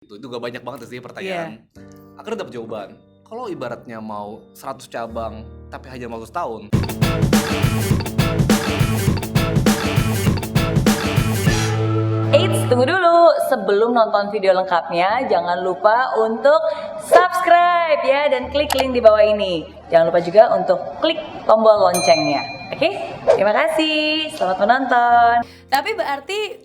Itu juga banyak banget sih Iya. pertanyaan. Akhirnya dapet jawaban. Kalau ibaratnya mau 100 cabang tapi hanya waktu setahun. Eits, tunggu dulu. Sebelum nonton video lengkapnya, jangan lupa untuk subscribe ya dan klik link di bawah ini. Jangan lupa juga untuk klik tombol loncengnya. Oke? Terima kasih. Selamat menonton. Tapi berarti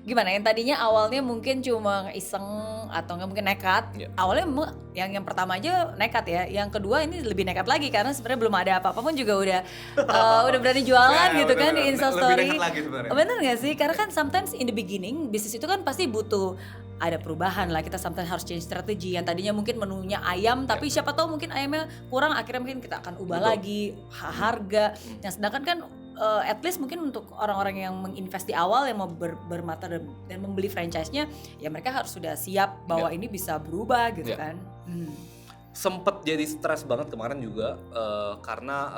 gimana? Yang tadinya awalnya mungkin cuma iseng atau nggak mungkin nekat. Iya. Awalnya memang yang pertama aja nekat ya. Yang kedua ini lebih nekat lagi karena sebenarnya belum ada apa-apa pun juga udah berani jualan Ya, gitu kan di lebih Instastory. nekat lagi sebenarnya. Bener gak sih? Karena kan sometimes in the beginning bisnis itu kan pasti butuh ada perubahan lah. Kita sometimes harus change strategi. Yang tadinya mungkin menunya ayam tapi siapa tahu mungkin ayamnya kurang, akhirnya mungkin kita akan ubah Betul. lagi harga. Yang sedangkan kan at least mungkin untuk orang-orang yang menginvest di awal yang mau bermata dan membeli franchise-nya, ya mereka harus sudah siap bahwa ini bisa berubah gitu kan. Sempet jadi stres banget kemarin juga karena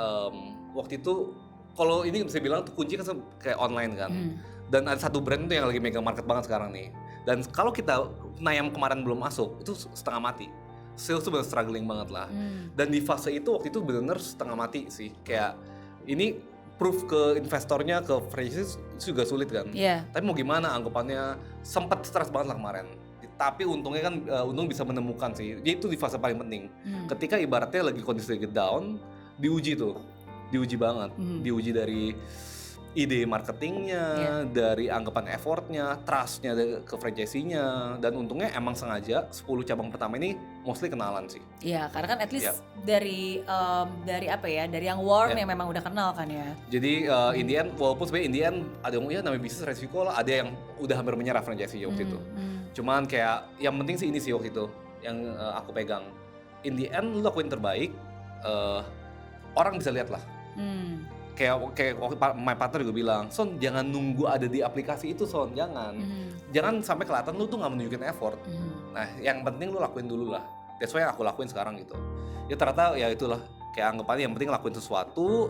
waktu itu kalau ini bisa bilang tuh kunci kan kayak online kan. Dan ada satu brand tuh yang lagi megang market banget sekarang nih. Dan kalau kita Nayam kemarin belum masuk, itu setengah mati. Sales tuh bener struggling banget lah. Dan di fase itu waktu itu bener setengah mati sih. Kayak ini proof ke investornya, ke franchise itu juga sulit kan. Iya. Tapi mau gimana anggapannya, sempat stres banget lah kemarin. Tapi untungnya kan untung bisa menemukan sih. Jadi itu di fase paling penting. Ketika ibaratnya lagi kondisi lagi down, diuji tuh. Diuji banget. Diuji dari ide marketingnya, dari anggapan effortnya, trustnya ke franchisee-nya, dan untungnya emang sengaja 10 cabang pertama ini mostly kenalan sih. Iya, karena kan at least dari apa ya, dari yang warm yang memang udah kenal kan ya. Jadi in the end, walaupun sebenarnya in the end ada yang namanya bisnis resiko lah, ada yang udah hampir menyerah franchisee waktu itu. Cuman kayak yang penting sih ini sih waktu itu yang aku pegang. In the end lu lakuin terbaik, orang bisa lihat lah. Kayak my partner juga bilang, Son jangan nunggu ada di aplikasi itu Son, jangan sampai kelihatan lu tuh nggak menunjukin effort. Nah yang penting lu lakuin dulu lah. That's why yang aku lakuin sekarang gitu. Ya ternyata ya itulah kayak anggapannya yang penting lakuin sesuatu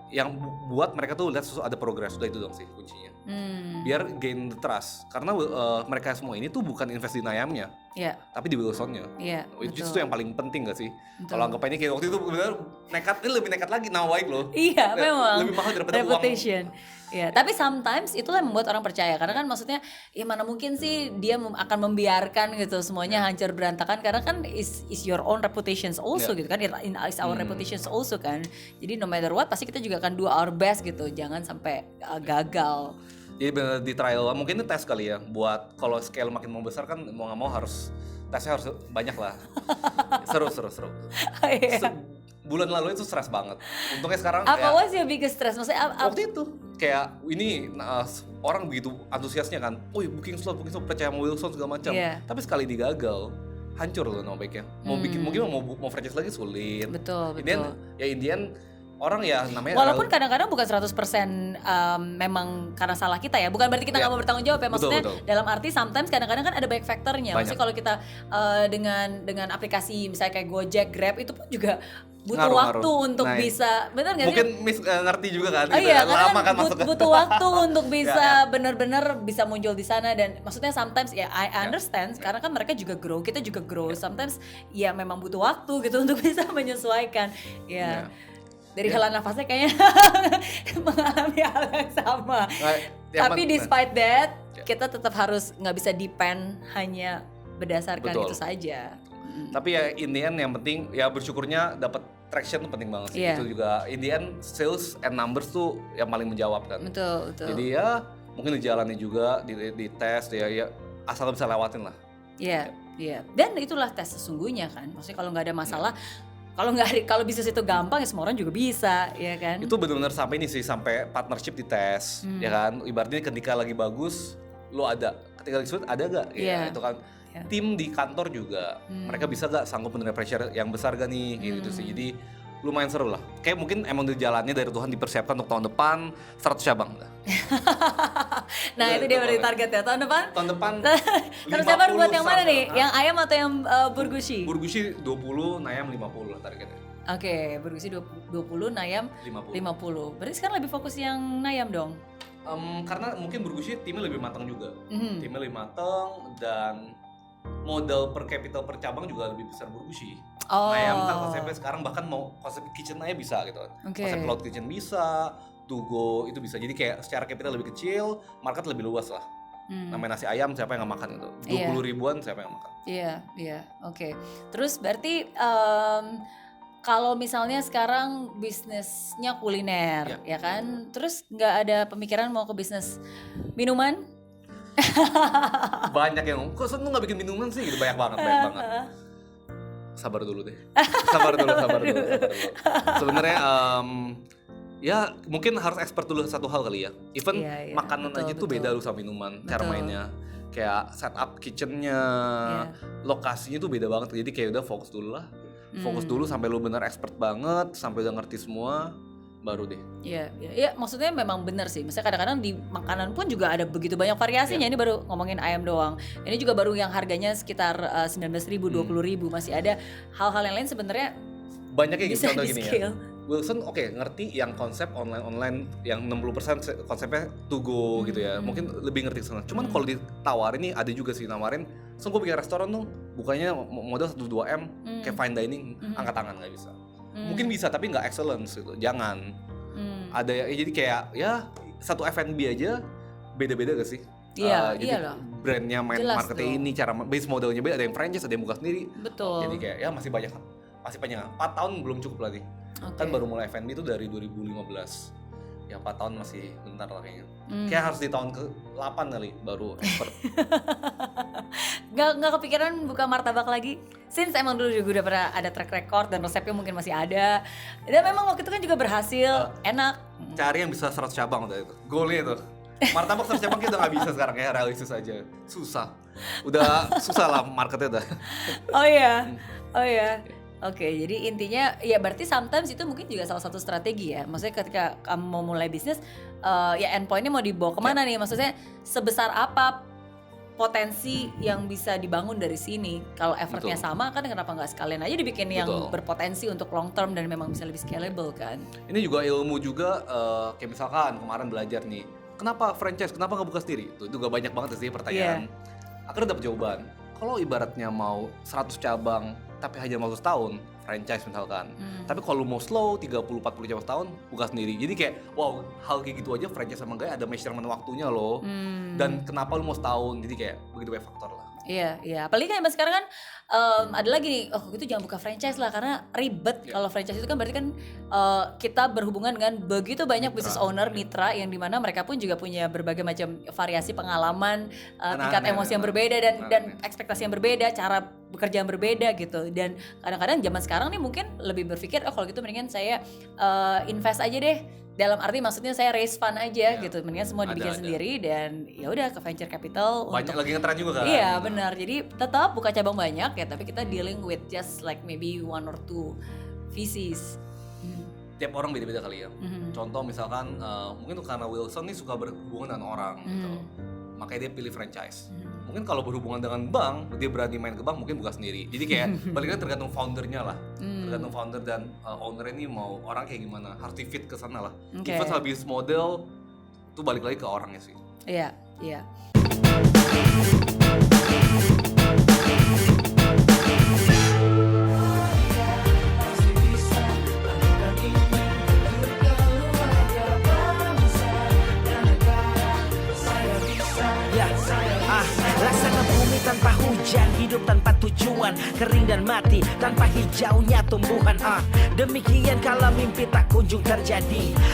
yang buat mereka tuh lihat ada progress, udah itu dong sih kuncinya. Biar gain the trust karena mereka semua ini tuh bukan invest di Nayamnya, tapi di Wilsonnya. Itu yang paling penting gak sih? Kalau anggapannya kayak waktu itu benar nekat, ini lebih nekat lagi nama baik loh. Iya memang. Lebih mahal daripada reputation. Ya, tapi sometimes itulah yang membuat orang percaya karena kan maksudnya ya mana mungkin sih dia akan membiarkan gitu semuanya hancur berantakan karena kan is your own reputations also gitu kan, is our reputations also kan. Jadi no matter what pasti kita juga akan do our best gitu, jangan sampai gagal. Jadi benar di trial, mungkin itu tes kali ya buat kalau scale makin mau besar kan mau nggak mau harus tesnya harus banyak lah. seru. Bulan lalu itu stres banget. Untungnya sekarang apa was your biggest stress? Maksudnya waktu itu kayak ini orang begitu antusiasnya kan, booking slot percaya sama Wilson segala macam. Tapi sekali digagal hancur loh nama baiknya. Mau bikin mungkin mau franchise lagi sulit. Betul. Indian orang ya namanya walaupun kadang-kadang bukan 100% memang karena salah kita ya, bukan berarti kita nggak mau bertanggung jawab ya, maksudnya betul. Dalam arti sometimes kadang-kadang kan ada banyak faktornya. Maksudnya kalau kita dengan aplikasi misalnya kayak Gojek, Grab itu pun juga butuh waktu untuk bisa, benar nggak sih? Mungkin ngerti juga kan, gitu, iya, lama kan butuh waktu untuk bisa benar-benar bisa muncul di sana dan maksudnya sometimes ya I understand karena kan mereka juga grow, kita juga grow, sometimes ya memang butuh waktu gitu untuk bisa menyesuaikan dari hela nafasnya kayaknya mengalami hal yang sama. Tapi despite that kita tetap harus nggak bisa depend hanya berdasarkan itu saja. Tapi ya in the end yang penting ya bersyukurnya dapat traction tuh penting banget sih. Itu juga in the end sales and numbers tuh yang paling menjawab kan. Betul. Jadi ya mungkin dijalani juga di tes ya asal bisa lewatin lah. Iya. Dan itulah tes sesungguhnya kan. Maksudnya kalau nggak ada masalah, kalau bisnis itu gampang ya semua orang juga bisa, ya kan? Itu benar-benar sampai ini sih, sampai partnership di tes, ya kan? Ibaratnya ketika lagi bagus, lo ada. Ketika lagi sulit, ada gak? Ya, itu kan. Tim di kantor juga, mereka bisa gak sanggup menerima pressure yang besar gak nih? Gitu sih. Jadi lumayan seru lah. Kayak mungkin emang di jalannya dari Tuhan dipersiapkan untuk tahun depan 100 cabang. Nah itu dia berarti target ya, tahun depan? Tahun depan 100 cabang buat yang mana nih? Yang ayam atau yang burgushi? Burgushi 20, Nayam 50 lah targetnya. Oke, burgushi 20, Nayam 50. Berarti sekarang lebih fokus yang Nayam dong? Karena mungkin Burgushi timnya lebih matang juga. Timnya lebih matang dan modal per capital per cabang juga lebih besar Burgushi. Ayam kan konsepnya sekarang bahkan mau konsep kitchen aja bisa gitu. Konsep cloud kitchen bisa, to go itu bisa. Jadi kayak secara capital lebih kecil, market lebih luas lah. Namanya nasi ayam siapa yang nggak makan gitu. 20 ribuan siapa yang makan. Iya, oke. Terus berarti kalau misalnya sekarang bisnisnya kuliner, ya kan? Terus nggak ada pemikiran mau ke bisnis minuman? Banyak yang, kok lu nggak bikin minuman sih? Gitu, banyak banget. Sabar dulu deh. Sabar dulu. Sebenarnya ya mungkin harus expert dulu satu hal kali ya. Even makanan aja tuh beda lu sama minuman, cara mainnya. Kayak setup kitchennya, lokasinya tuh beda banget. Jadi kayak udah fokus dulu lah. Fokus dulu sampai lu benar expert banget, sampai udah ngerti semua, baru deh. Iya, maksudnya memang benar sih. Misalnya kadang-kadang di makanan pun juga ada begitu banyak variasinya. Ini baru ngomongin ayam doang. Ini juga baru yang harganya sekitar 19.000, 20.000. Masih ada hal-hal yang lain sebenarnya banyak kayak gitu. bisa Contoh di gini scale. ya. Wilson ngerti yang konsep online yang 60% konsepnya to go gitu ya. Mungkin lebih ngerti sana. Cuman kalau ditawarin nih ada juga sih nawarin, "So gue bikin restoran dong, bukannya modal 1-2 M kayak fine dining." Angkat tangan nggak bisa. Mungkin bisa tapi nggak excellence gitu. Jangan. Ada jadi kayak ya satu F&B aja beda-beda gak sih? Jadi brandnya main marketnya ini, cara base modelnya beda, ada yang franchise, ada yang buka sendiri. Betul. Jadi kayak ya masih panjang. 4 tahun belum cukup lagi. Kan baru mulai F&B itu dari 2015. Ya 4 tahun masih bentar lah kayaknya. Kayak harus di tahun ke-8 kali baru expert. Gak kepikiran buka martabak lagi? Since emang dulu juga udah pernah ada track record dan resepnya mungkin masih ada. Dan memang waktu itu kan juga berhasil, enak. Cari yang bisa 100 cabang udah itu. Goalnya itu. Martabak 100 cabang kita nggak bisa sekarang ya, realistis aja. Susah. Udah susah lah marketnya udah. Oh iya. Oke, jadi intinya ya berarti sometimes itu mungkin juga salah satu strategi ya. Maksudnya ketika kamu mau mulai bisnis, ya endpointnya mau dibawa kemana nih? Maksudnya sebesar apa potensi yang bisa dibangun dari sini? Kalau effortnya sama kan kenapa nggak sekalian aja dibikin yang berpotensi untuk long term dan memang bisa lebih scalable kan? Ini juga ilmu juga, kayak misalkan kemarin belajar nih, kenapa franchise, kenapa nggak buka sendiri? Itu juga banyak banget sih pertanyaan. Akhirnya dapet jawaban. Kalau ibaratnya mau 100 cabang tapi hanya mau setahun, franchise misalkan. Tapi kalau mau slow 30-40 cabang setahun, buka sendiri. Jadi kayak wow, hal kayak gitu aja franchise sama gaya ada measurement waktunya loh. Dan kenapa lu mau setahun? Jadi kayak begitu banyak faktor lah. Iya. Apalagi kan sekarang kan ada lagi nih, itu jangan buka franchise lah karena ribet. Kalau franchise itu kan berarti kan kita berhubungan dengan begitu banyak business owner, mitra yang dimana mereka pun juga punya berbagai macam variasi pengalaman, tingkat emosi yang berbeda dan ekspektasi yang berbeda, cara bekerja yang berbeda gitu. Dan kadang-kadang zaman sekarang nih mungkin lebih berpikir kalau gitu mendingan saya invest aja deh. Dalam arti maksudnya saya raise fund aja gitu, mendingan semua dibikin sendiri dan ya udah ke venture capital. Banyak lagi ngetren juga kan. Iya benar, jadi tetap buka cabang banyak ya, tapi kita dealing with just like maybe 1 or 2 VCs. Tiap orang beda-beda kali ya. Contoh misalkan mungkin karena Wilson nih suka berhubungan dengan orang gitu, makanya dia pilih franchise. Mungkin kalau berhubungan dengan bank, dia berani main ke bank, mungkin buka sendiri. Jadi kayak baliknya tergantung foundernya lah. Tergantung founder dan owner ini mau orang kayak gimana, harus di fit ke sana lah. Even sama bisnis model, itu balik lagi ke orangnya sih. Iya. Laksana bumi tanpa hujan, hidup tanpa tujuan, kering dan mati tanpa hijaunya tumbuhan. Demikian kalau mimpi tak kunjung terjadi,